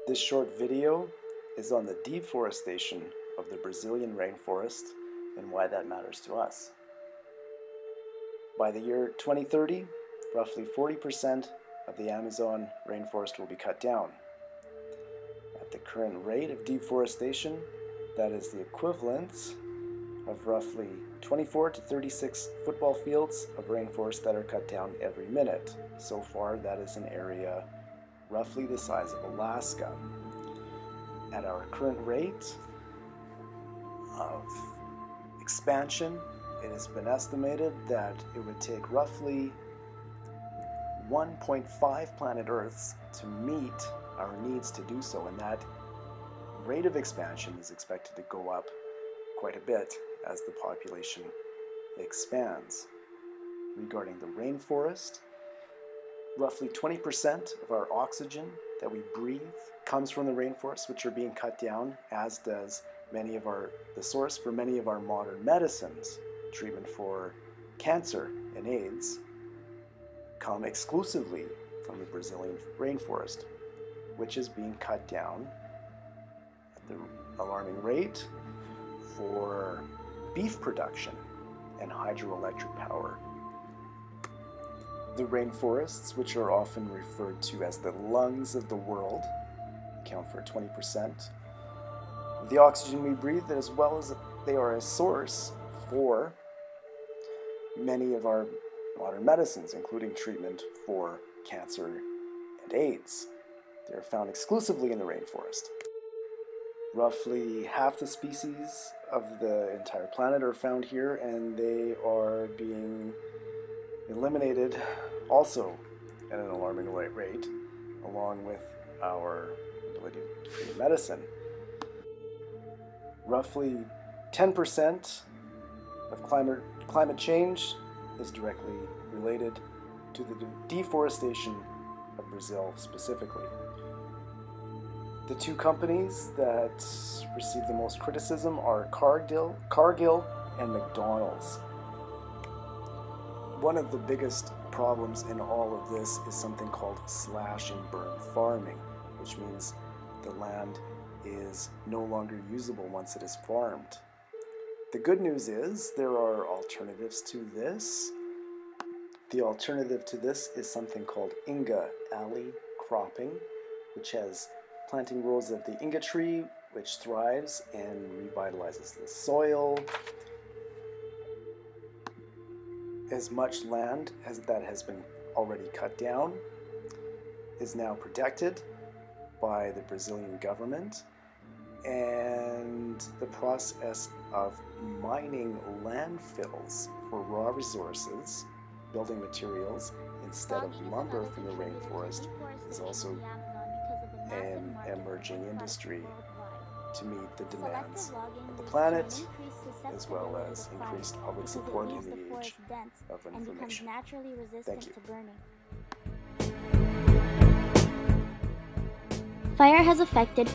This short video is on the deforestation of the Brazilian rainforest and why that matters to us. By the year 2030, roughly 40% of the Amazon rainforest will be cut down. At the current rate of deforestation, that is the equivalent of roughly 24 to 36 football fields of rainforest that are cut down every minute. So far, that is an area roughly the size of Alaska. At our current rate of expansion, it has been estimated that it would take roughly 1.5 planet Earths to meet our needs to do so, and that rate of expansion is expected to go up quite a bit as the population expands. Regarding the rainforest, roughly 20% of our oxygen that we breathe comes from the rainforests, which are being cut down, as does the source for many of our modern medicines. Treatment for cancer and AIDS come exclusively from the Brazilian rainforest, which is being cut down at the alarming rate for beef production and hydroelectric power. The rainforests, which are often referred to as the lungs of the world, account for 20% of the oxygen we breathe, as well as they are a source for many of our modern medicines, including treatment for cancer and AIDS. They are found exclusively in the rainforest. Roughly half the species of the entire planet are found here, and they are being eliminated also at an alarming rate, along with our ability to create medicine. Roughly 10% of climate change is directly related to the deforestation of Brazil specifically. The two companies that receive the most criticism are Cargill and McDonald's. One of the biggest problems in all of this is something called slash and burn farming, which means the land is no longer usable once it is farmed. The good news is there are alternatives to this. The alternative to this is something called Inga alley cropping, which has planting rows of the Inga tree, which thrives and revitalizes the soil. As much land as that has been already cut down is now protected by the Brazilian government, and the process of mining landfills for raw resources, building materials, instead of lumber from the rainforest is also an emerging industry to meet the demands of the planet, as well as increased public support in the age of information. Thank you. Fire has affected